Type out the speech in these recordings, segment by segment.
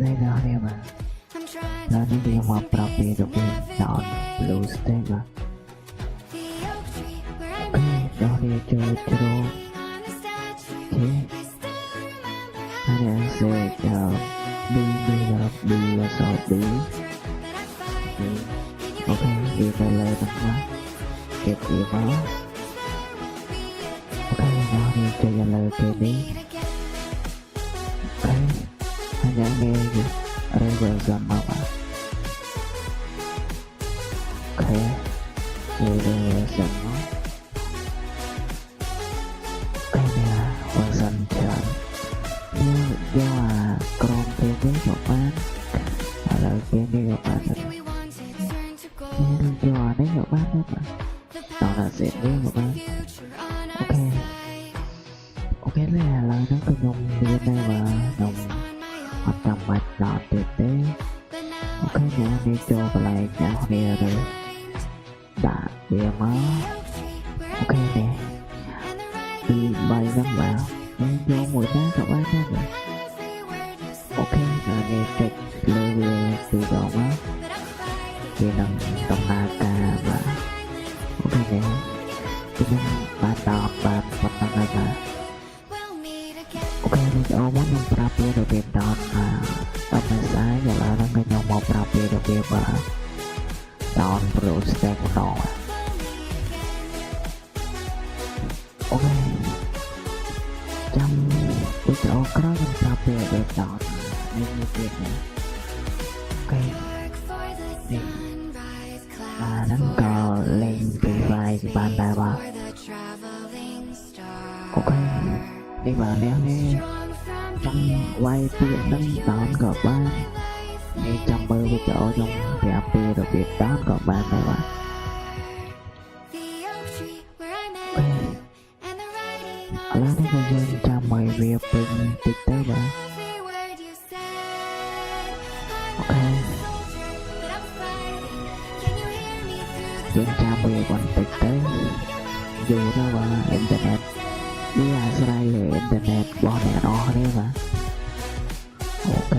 đây đó em ạ. Đó đi đi học đặc biệt được chọn blue state mà. Ok, đó đi chơi chơi thế. Anh em sẽ chờ đi là sao đi. Ok, đi về lời tặng quá. Kịp gì đó. Ok, đó đi chơi lời kịp đi. Ok, anh em nghe gì? Ở đây vừa dần mà mà. Ok, đi về dần nó. Cái này vừa dần chờ. Nhưng do là con kia với một bạn. Ở lời kia đi một bạn thật. Nhưng do đấy một bạn đấy mà. Đó là sẽ với một bạn. Ok. Ok là lời nó cứ dùng đi bên đây và dùng hoạt động mạch nọ tuyệt tế. Ok nè đi cho cái này nhỏ nè rồi đã bìa má. Ok nè đi bay lắm vào nên vô mùi đá các bạn đó rồi. Ok rồi nè trịch lưu về từ đó má thì nằm trong na ca mà. Ok nè thì nằm ba đọt ba phần năng này mà. Ok mình sẽ ôm mình prap được việc đọt mà tâm saya là nó cái nhau một prap được việc mà đọt pro step đọt. Ok trong cái chỗ có mình prap được đọt nên như việc này. Ok đi đánh cờ lên bị vai bàn đà bà. Ok đi vào đeo đi trong quay tiện đánh đón của bạn đi trong bơ cái chỗ trong đẹp bia được việc đón của bạn này bạn. Ok lá đấy là dân trong mời việc bình tịch tới bạn. Ok dân trong bia còn tịch tới dù đó là internet đi là đây là internet bỏ mẹ nó đấy mà. Ok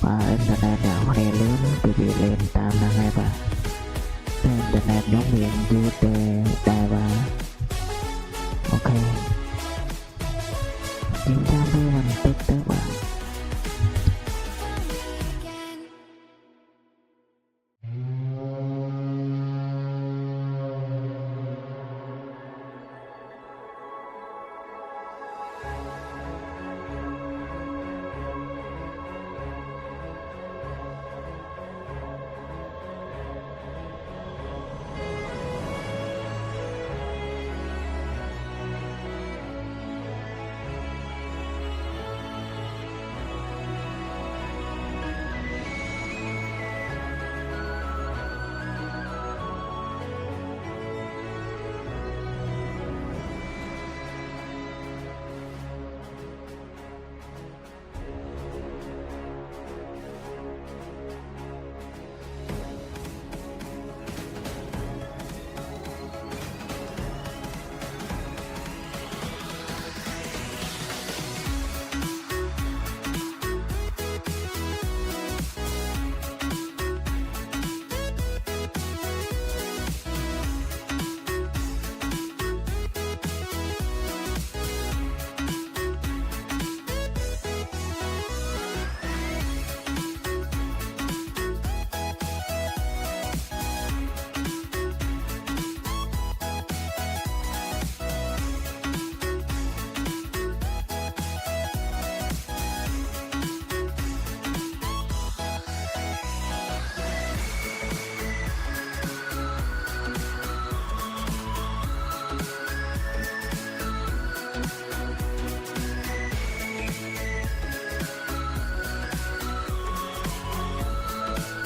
và internet nào này lớn từ bị lên tam là ngay và internet giống miền YouTube đài và. Ok chúng ta đưa mình tích tới bạn.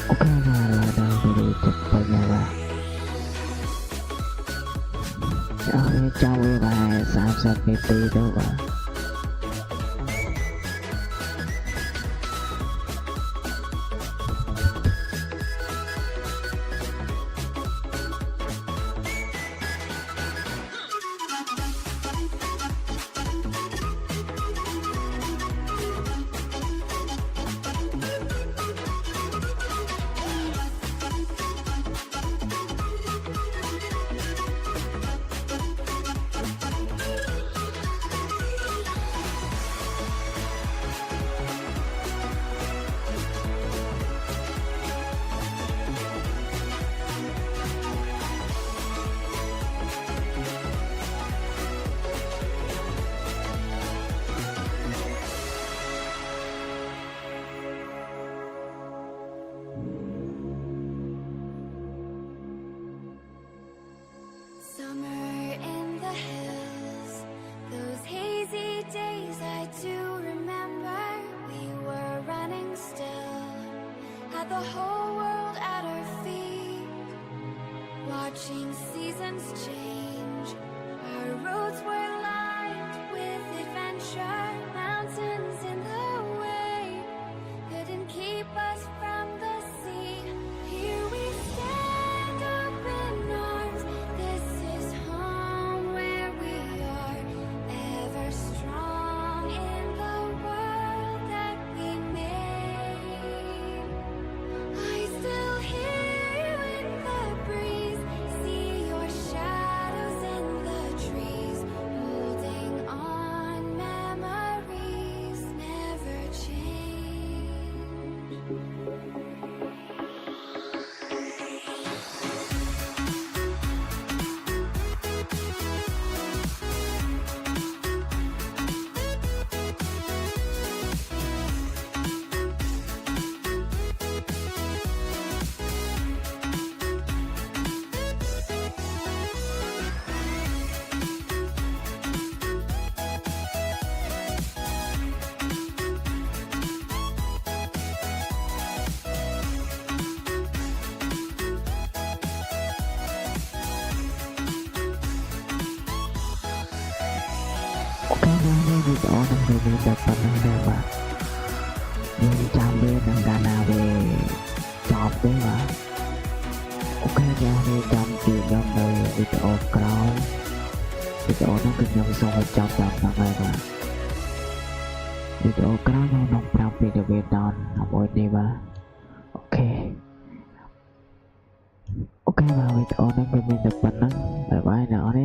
Ok là đây video chụp vào nhà bà. Cháu bà sao sao cái tí đâu bà. the whole world at our feet, watching seasons change. Our roads were lined with adventure, mountains in the way couldn't keep us from the sea. Here we stand, open arms. This is home where we are, ever strong in the world that we made. I still hear you in the breeze, see your shadows in the trees, holding on, memories never change. Ok, nay video đang review được phần này rồi mà nhưng chẳng biết rằng đã nào về chọc đấy mà. Ok nha, nên trong chuyện nhóm nơi video crown video nó cứ nhóm xong rồi chọc phần này mà video crown nó nông trong video Việt Nam học ôi đi mà. Ok ok, vào video nó cứ mình được phần đó bye bye nào đấy.